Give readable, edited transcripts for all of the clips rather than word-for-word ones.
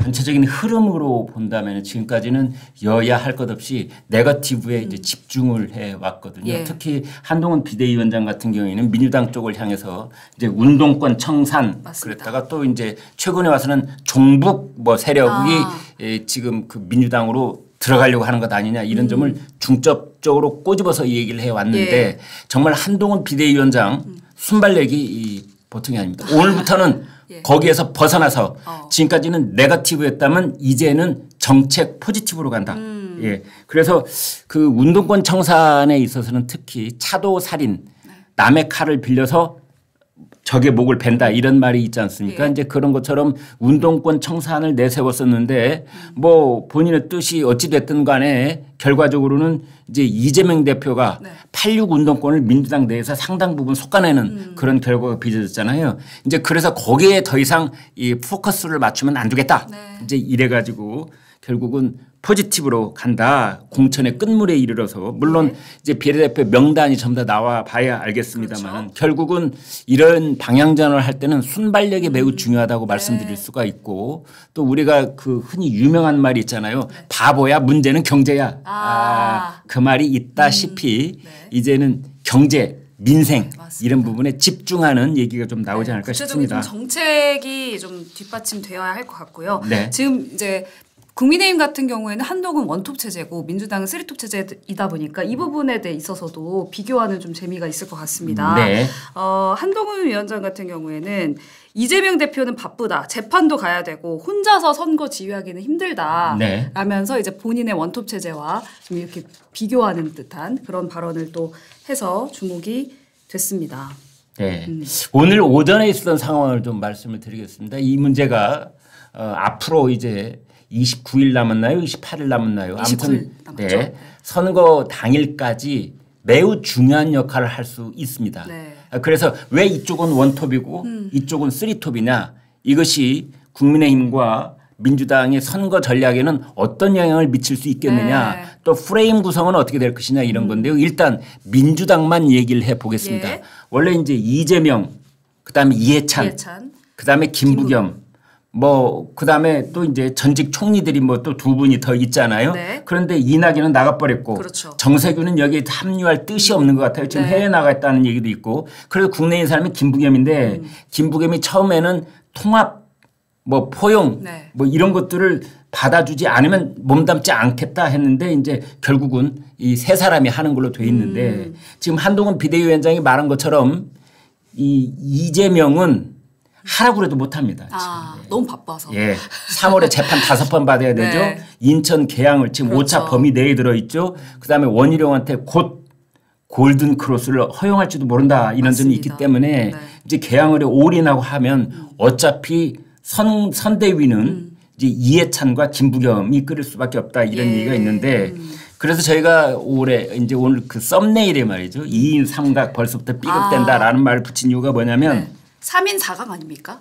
전체적인 흐름으로 본다면 지금까지는 여야 할 것 없이 네거티브에 이제 집중을 해 왔거든요. 예. 특히 한동훈 비대위원장 같은 경우에는 민주당 쪽을 향해서 이제 운동권 청산 맞습니다. 그랬다가 또 이제 최근에 와서는 종북 뭐 세력이 지금 그 민주당으로 들어가려고 하는 것 아니냐 이런 점을 중점적으로 꼬집어서 이 얘기를 해 왔는데 예. 정말 한동훈 비대위원장 순발력이 보통이 아닙니다. 오늘부터는 예. 거기에서 벗어나서 지금까지는 네거티브였다면 이제는 정책 포지티브로 간다. 예. 그래서 그 운동권 청산에 있어서는 특히 차도 살인 남의 칼을 빌려서 적의 목을 벤다 이런 말이 있지 않습니까? 예. 이제 그런 것처럼 운동권 청산을 내세웠었는데 뭐 본인의 뜻이 어찌 됐든 간에 결과적으로는 이제 이재명 대표가 86 운동권을 민주당 내에서 상당 부분 솎아내는 그런 결과가 빚어졌잖아요. 이제 그래서 거기에 더 이상 이 포커스를 맞추면 안 되겠다. 이제 이래 가지고 결국은 포지티브로 간다. 공천의 끝물에 이르러서 물론 이제 비례대표 명단이 전부 다 나와 봐야 알겠습니다만 그렇죠. 결국은 이런 방향전을 할 때는 순발력이 매우 중요하다고 말씀드릴 수가 있고 또 우리가 그 흔히 유명한 말이 있잖아요. 바보야 문제는 경제야. 그 말이 있다시피 이제는 경제 민생 이런 부분에 집중하는 얘기가 좀 나오지 않을까 싶습니다. 좀 정책이 좀 뒷받침되어야 할 것 같고요. 네. 지금 이제 국민의힘 같은 경우에는 한동훈 원톱 체제고 민주당은 쓰리톱 체제이다 보니까 이 부분에 대해 있어서도 비교하는 좀 재미가 있을 것 같습니다. 네. 한동훈 위원장 같은 경우에는 이재명 대표는 바쁘다. 재판도 가야 되고 혼자서 선거 지휘하기는 힘들다. 네. 라면서 이제 본인의 원톱 체제와 좀 이렇게 비교하는 듯한 그런 발언을 또 해서 주목이 됐습니다. 네. 오늘 오전에 있었던 상황을 좀 말씀을 드리겠습니다. 이 문제가 앞으로 이제 29일 남았나요? 28일 남았나요? 29일 남았죠. 네. 선거 당일까지 매우 중요한 역할을 할 수 있습니다. 네. 그래서 왜 이쪽은 원톱이고 이쪽은 쓰리톱이냐 이것이 국민의힘과 민주당의 선거 전략에는 어떤 영향을 미칠 수 있겠느냐 네. 또 프레임 구성은 어떻게 될 것이냐 이런 건데요. 일단 민주당만 얘기를 해보겠습니다. 예. 원래 이제 이재명 그다음에 이해찬. 그다음에 김부겸 뭐 그다음에 또 이제 전직 총리들이 뭐 또 두 분이 더 있잖아요. 네. 그런데 이낙연은 나가버렸고 그렇죠. 정세균은 여기에 합류할 뜻이 없는 것 같아요. 지금 네. 해외 나가 있다는 얘기도 있고 그래서 국내에 있는 사람이 김부겸인데 김부겸이 처음에는 통합 뭐 포용 네. 뭐 이런 것들을 받아주지 않으면 몸담지 않겠다 했는데 이제 결국은 이 세 사람이 하는 걸로 돼 있는데 지금 한동훈 비대위원장이 말한 것처럼 이 이재명은 하라고 해도 못합니다. 너무 바빠서. 예. 3월에 재판 5번 받아야 되죠. 네. 인천 계양을 지금 그렇죠. 5차 범위 내에 들어있죠. 그다음에 원희룡한테 곧 골든 크로스를 허용할지도 모른다 이런 점이 있기 때문에 네. 이제 계양을에 올인하고 하면 어차피 선대위는 이제 이해찬과 김부겸이 끓일 수밖에 없다 이런 얘기가 있는데 그래서 저희가 올해 이제 오늘 그 썸네일에 말이죠. 2인 삼각 벌써부터 삐걱된다라는 말을 붙인 이유가 뭐냐면 3인 4각 아닙니까?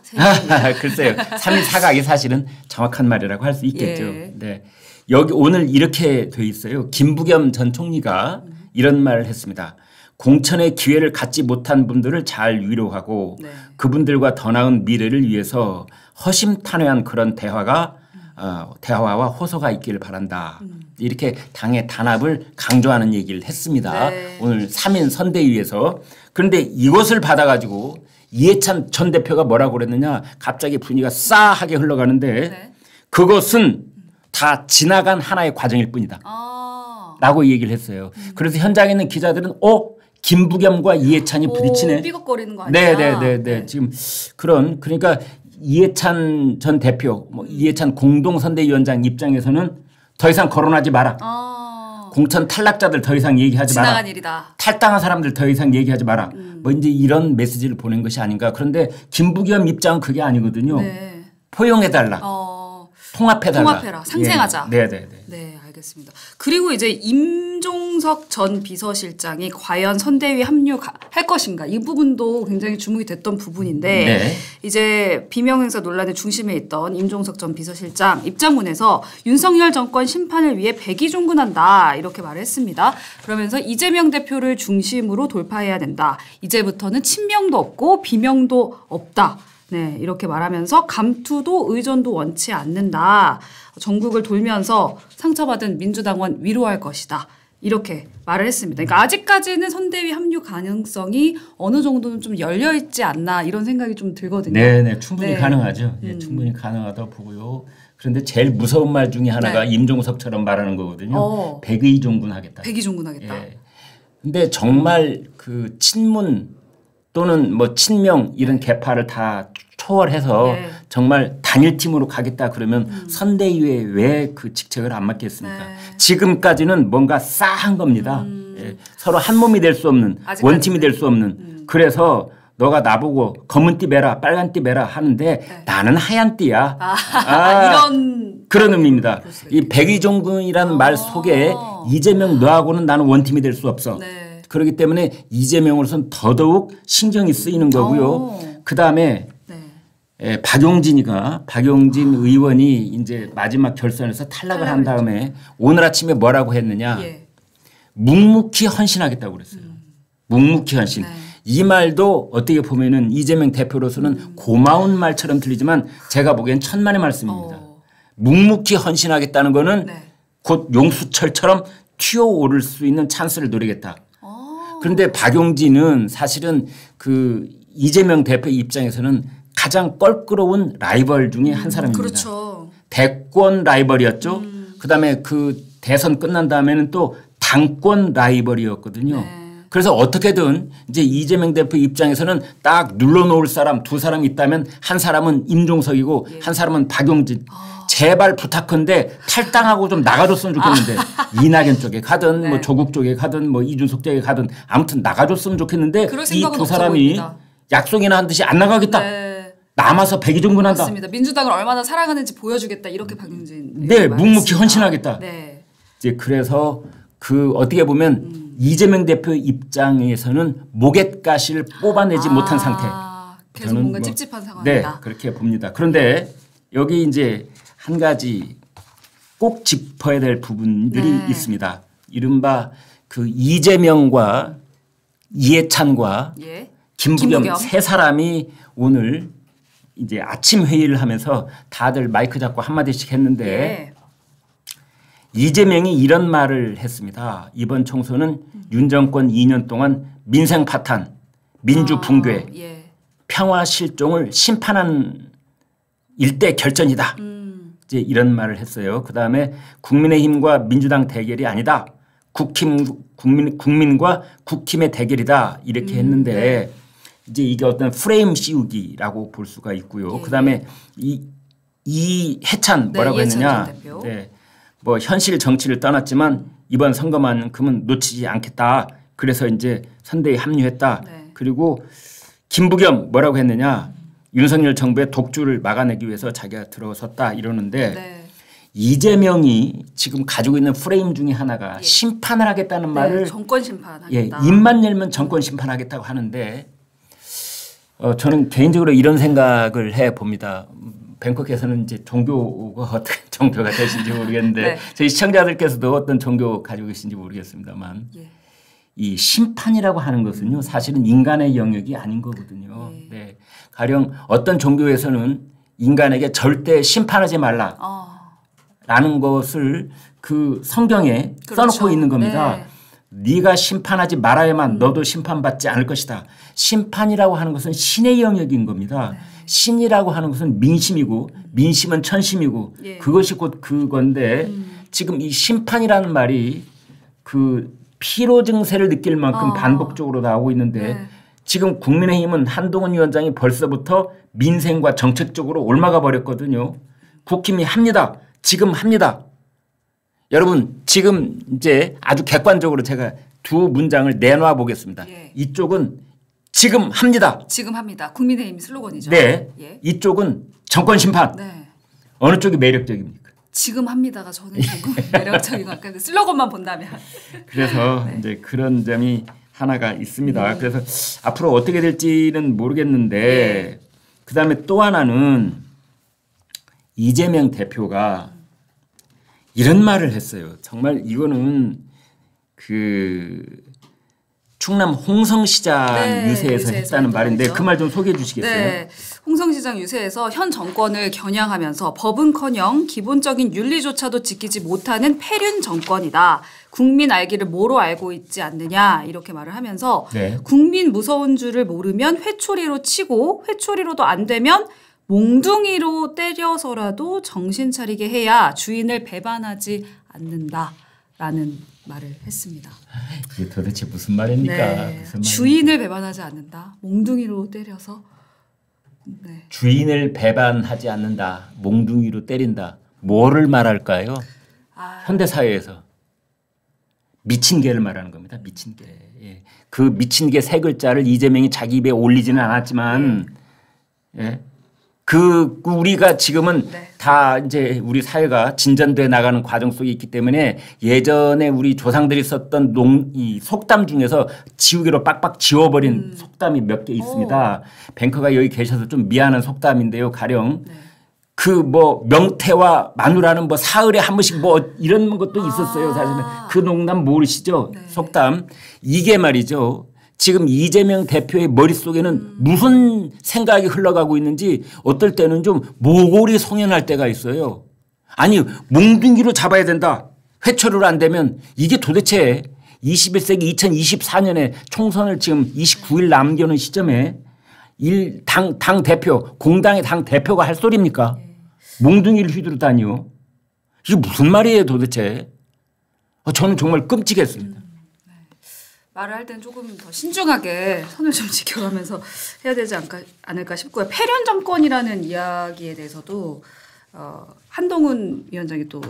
글쎄요. 3인 4각이 사실은 정확한 말이라고 할 수 있겠죠. 예. 네. 여기 오늘 이렇게 돼 있어요. 김부겸 전 총리가 이런 말을 했습니다. 공천의 기회를 갖지 못한 분들을 잘 위로하고 그분들과 더 나은 미래를 위해서 허심탄회한 그런 대화와 호소가 있기를 바란다. 이렇게 당의 단합을 강조하는 얘기를 했습니다. 네. 오늘 3인 선대위에서. 그런데 이것을 받아가지고 이해찬 전 대표가 뭐라고 그랬느냐 갑자기 분위기가 싸하게 흘러가는데 그것은 다 지나간 하나의 과정일 뿐이다. 라고 얘기를 했어요. 그래서 현장에 있는 기자들은 김부겸과 이해찬이 부딪히네. 삐걱거리는 거 아니야? 네. 지금 그러니까 이해찬 전 대표 이해찬 공동선대위원장 입장에서는 더 이상 거론하지 마라. 공천 탈락자들 더 이상 얘기하지 마라. 지나간 일이다. 탈당한 사람들 더 이상 얘기하지 마라. 뭐 이제 이런 메시지를 보낸 것이 아닌가. 그런데 김부겸 입장은 그게 아니거든요. 네. 포용해달라. 통합해달라. 통합해라. 상생하자. 네, 알겠습니다. 그리고 이제 임종석 전 비서실장이 과연 선대위 합류할 것인가 이 부분도 굉장히 주목이 됐던 부분인데 이제 비명행사 논란의 중심에 있던 임종석 전 비서실장 입장문에서 윤석열 정권 심판을 위해 백의종군한다 이렇게 말을 했습니다. 그러면서 이재명 대표를 중심으로 돌파해야 된다. 이제부터는 친명도 없고 비명도 없다. 네, 이렇게 말하면서 감투도 의존도 원치 않는다. 전국을 돌면서 상처받은 민주당원 위로할 것이다. 이렇게 말을 했습니다. 그러니까 아직까지는 선대위 합류 가능성이 어느 정도는 좀 열려 있지 않나 이런 생각이 좀 들거든요. 네, 충분히 가능하죠. 예, 충분히 가능하다고 보고요. 그런데 제일 무서운 말 중에 하나가 임종석처럼 말하는 거거든요. 백의종군하겠다. 백의종군하겠다. 예. 근데 정말 그 친문 또는 뭐 친명 이런 계파를 다 초월해서 정말 단일팀으로 가겠다 그러면 선대위에 왜 그 직책을 안 맡겠습니까? 지금까지는 뭔가 싸한 겁니다. 예. 서로 한 몸이 될 수 없는 원팀이 될 수 없는 그래서 너가 나보고 검은 띠 매라 빨간 띠 매라 하는데 나는 하얀 띠야. 이런 그런 의미입니다. 이 백의종군이라는 말 속에 이재명 너하고는 나는 원팀이 될 수 없어. 그렇기 때문에 이재명으로서는 더더욱 신경이 쓰이는 거고요. 그다음에 박용진 의원이 이제 마지막 결선에서 탈락을 한 다음에 오늘 아침에 뭐라고 했느냐. 묵묵히 헌신하겠다고 그랬어요. 묵묵히 헌신. 이 말도 어떻게 보면은 이재명 대표로서는 고마운 말처럼 들리지만 제가 보기엔 천만의 말씀입니다. 묵묵히 헌신하겠다는 거는 곧 용수철처럼 튀어오를 수 있는 찬스를 노리겠다. 그런데 박용진은 사실은 그 이재명 대표 입장에서는 가장 껄끄러운 라이벌 중에 한 사람입니다. 그렇죠. 대권 라이벌이었죠. 그다음에 그 대선 끝난 다음에는 또 당권 라이벌이었거든요. 그래서 어떻게든 이제 이재명 대표 입장에서는 딱 눌러놓을 사람 두 사람 있다면 한 사람은 임종석이고 한 사람은 박용진. 제발 부탁한데 탈당하고 좀 나가줬으면 좋겠는데 이낙연 쪽에 가든 뭐 조국 쪽에 가든 뭐 이준석 쪽에 가든 아무튼 나가줬으면 좋겠는데 이 두 사람이 약속이나 한 듯이 안 나가겠다. 남아서 백의종군한다. 맞습니다. 민주당을 얼마나 사랑하는지 보여주겠다. 이렇게 박용진. 묵묵히 헌신하겠다. 이제 그래서 그 어떻게 보면 이재명 대표 입장에서는 모갯가시를 뽑아내지 못한 상태. 계속 뭔가 찝찝한 상황이다. 네, 그렇게 봅니다. 그런데 여기 이제 한 가지 꼭 짚어야 될 부분들이 있습니다. 이른바 그 이재명과 이해찬과 김부겸 세 사람이 오늘 이제 아침 회의를 하면서 다들 마이크 잡고 한마디씩 했는데 이재명이 이런 말을 했습니다. 이번 총선은 윤 정권 2년 동안 민생 파탄, 민주 붕괴, 평화 실종을 심판한 일대 결전이다. 이제 이런 말을 했어요. 그다음에 국민의힘과 민주당 대결이 아니다. 국민과 국힘의 대결이다. 이렇게 했는데 이제 이게 어떤 프레임 씌우기라고 볼 수가 있고요. 그다음에 이해찬 뭐라고 했느냐. 뭐 현실 정치를 떠났지만 이번 선거만큼은 놓치지 않겠다. 그래서 이제 선대에 합류했다. 그리고 김부겸 뭐라고 했느냐. 윤석열 정부의 독주를 막아내기 위해서 자기가 들어섰다 이러는데 이재명이 지금 가지고 있는 프레임 중에 하나가 심판을 하겠다는 말을 정권 심판하겠다. 입만 열면 정권 심판하겠다고 하는데 저는 개인적으로 이런 생각을 해 봅니다. 뱅콕에서는 이제 종교가 어떤 종교가 되신지 모르겠는데 저희 시청자들께서도 어떤 종교 가지고 계신지 모르겠습니다만 이 심판이라고 하는 것은요 사실은 인간의 영역이 아닌 거거든요. 가령 어떤 종교에서는 인간에게 절대 심판하지 말라라는 것을 그 성경에 써놓고 있는 겁니다. 네가 심판하지 말아야만 너도 심판받지 않을 것이다. 심판이라고 하는 것은 신의 영역인 겁니다. 신이라고 하는 것은 민심이고 민심은 천심이고 그것이 곧 그건데 지금 이 심판이라는 말이 그 피로 증세를 느낄 만큼 반복적으로 나오고 있는데 지금 국민의힘은 한동훈 위원장이 벌써부터 민생과 정책적으로 옮아가 버렸거든요. 국힘이 합니다. 지금 합니다. 여러분 지금 이제 아주 객관적으로 제가 두 문장을 내놔 보겠습니다. 이쪽은 지금 합니다. 지금 합니다. 국민의힘 슬로건이죠. 이쪽은 정권 심판. 어느 쪽이 매력적입니까? 지금 합니다가 저는 조금 매력적인 것 같아요. 슬로건만 본다면. 그래서 이제 그런 점이 하나가 있습니다. 그래서 앞으로 어떻게 될지는 모르겠는데 그다음에 또 하나는 이재명 대표가 이런 말을 했어요. 정말 이거는 그 충남 홍성시장 네, 유세에서 했다는 말인데 그 말 좀 소개해 주시겠어요? 네. 홍성시장 유세에서 현 정권을 겨냥하면서 법은커녕 기본적인 윤리조차도 지키지 못하는 폐륜 정권이다. 국민 알기를 뭐로 알고 있지 않느냐 이렇게 말을 하면서 네. 국민 무서운 줄을 모르면 회초리로 치고 회초리로도 안 되면 몽둥이로 때려서라도 정신 차리게 해야 주인을 배반하지 않는다라는 말을 했습니다. 이게 도대체 무슨 말입니까? 네. 무슨 주인을 배반하지 않는다. 몽둥이로 때려서. 네. 주인을 배반하지 않는다. 몽둥이로 때린다. 뭐를 말할까요? 현대 사회에서 미친 개를 말하는 겁니다. 미친 개. 예. 그 미친 개 세 글자를 이재명이 자기 입에 올리지는 않았지만 예. 우리가 지금은 네. 다 이제 우리 사회가 진전돼 나가는 과정 속에 있기 때문에 예전에 우리 조상들이 썼던 이 속담 중에서 지우개로 빡빡 지워버린 속담이 몇 개 있습니다. 뱅커가 여기 계셔서 좀 미안한 속담인데요. 가령 네. 그 뭐 명태와 마누라는 뭐 사흘에 한 번씩 뭐 이런 것도 있었어요. 사실은 그 농담 모르시죠? 네. 속담. 이게 말이죠. 지금 이재명 대표의 머릿속에는 무슨 생각이 흘러가고 있는지 어떨 때는 좀 모골이 송연할 때가 있어요. 아니 몽둥이로 잡아야 된다. 회초리로 안 되면 이게 도대체 21세기 2024년에 총선을 지금 29일 남겨놓은 시점에 당 대표 공당의 당 대표가 할 소리입니까? 몽둥이를 휘두르다니요. 이게 무슨 말이에요 도대체. 저는 정말 끔찍했습니다. 말을 할 때는 조금 더 신중하게 선을 좀 지켜가면서 해야 되지 않을까 싶고요. 폐륜 정권이라는 이야기에 대해서도 한동훈 위원장이 또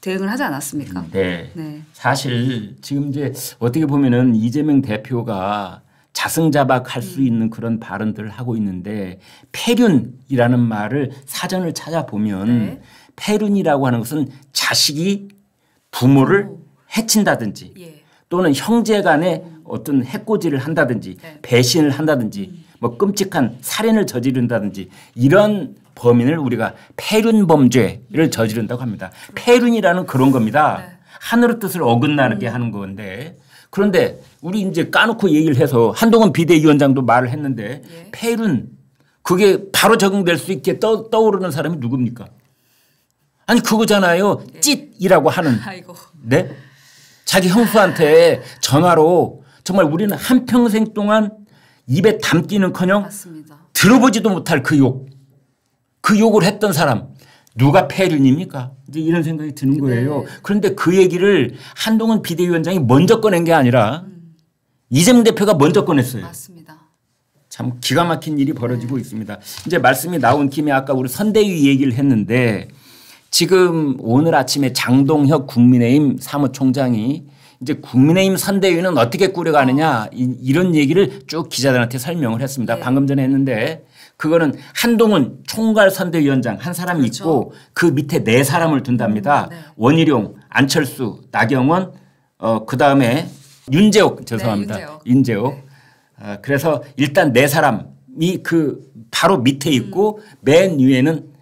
대응을 하지 않았습니까? 네. 네. 사실 지금 이제 어떻게 보면은 이재명 대표가 자승자박할 수 있는 그런 발언들을 하고 있는데 폐륜이라는 말을 사전을 찾아보면 네. 폐륜이라고 하는 것은 자식이 부모를 해친다든지 예. 또는 형제 간에 어떤 해코지를 한다든지 네. 배신을 한다든지 뭐 끔찍한 살인을 저지른다든지 이런 범인을 우리가 폐륜 범죄를 저지른다고 합니다. 폐륜이라는 그런 겁니다. 네. 하늘의 뜻을 어긋나게 하는 건데 그런데 우리 이제 까놓고 얘기를 해서 한동훈 비대위원장도 말을 했는데 예. 폐륜 그게 바로 적용될 수 있게 떠오르는 사람이 누굽니까? 아니 그거잖아요. 예. 찢이라고 하는. 아이고. 네? 자기 형수한테 전화로 정말 우리는 한평생 동안 입에 담기는커녕 들어보지도 못할 그 욕. 그 욕을 했던 사람 누가 폐륜입니까? 이제 이런 생각이 드는 거예요. 네. 그런데 그 얘기를 한동훈 비대위원장이 먼저 꺼낸 게 아니라 이재명 대표가 먼저 꺼냈어요. 맞습니다. 참 기가 막힌 일이 벌어지고 있습니다. 이제 말씀이 나온 김에 아까 우리 선대위 얘기를 했는데 지금 오늘 아침에 장동혁 국민의힘 사무총장이 이제 국민의힘 선대위는 어떻게 꾸려가느냐 이런 얘기를 쭉 기자들한테 설명을 했습니다. 네. 방금 전에 했는데 그거는 한동훈 총괄 선대위원장 한 사람이 그렇죠. 있고 그 밑에 네 사람을 둔답니다. 네. 원희룡, 안철수, 나경원 그다음에 윤재옥 죄송합니다. 네, 윤재옥. 네. 그래서 일단 네 사람이 그 바로 밑에 있고 맨 위에는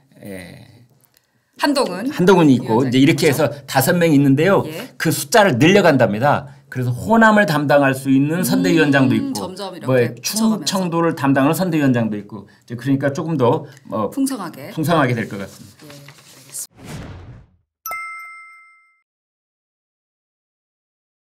한동훈이 있고 이제 이렇게 해서 5명이 있는데요. 예. 그 숫자를 늘려간답니다. 그래서 호남을 담당할 수 있는 선대위원장도 있고 점점 이렇게 충청도를 담당하는 선대위원장도 있고 그러니까 조금 더 풍성하게 될 것 같습니다. 예, 알겠습니다.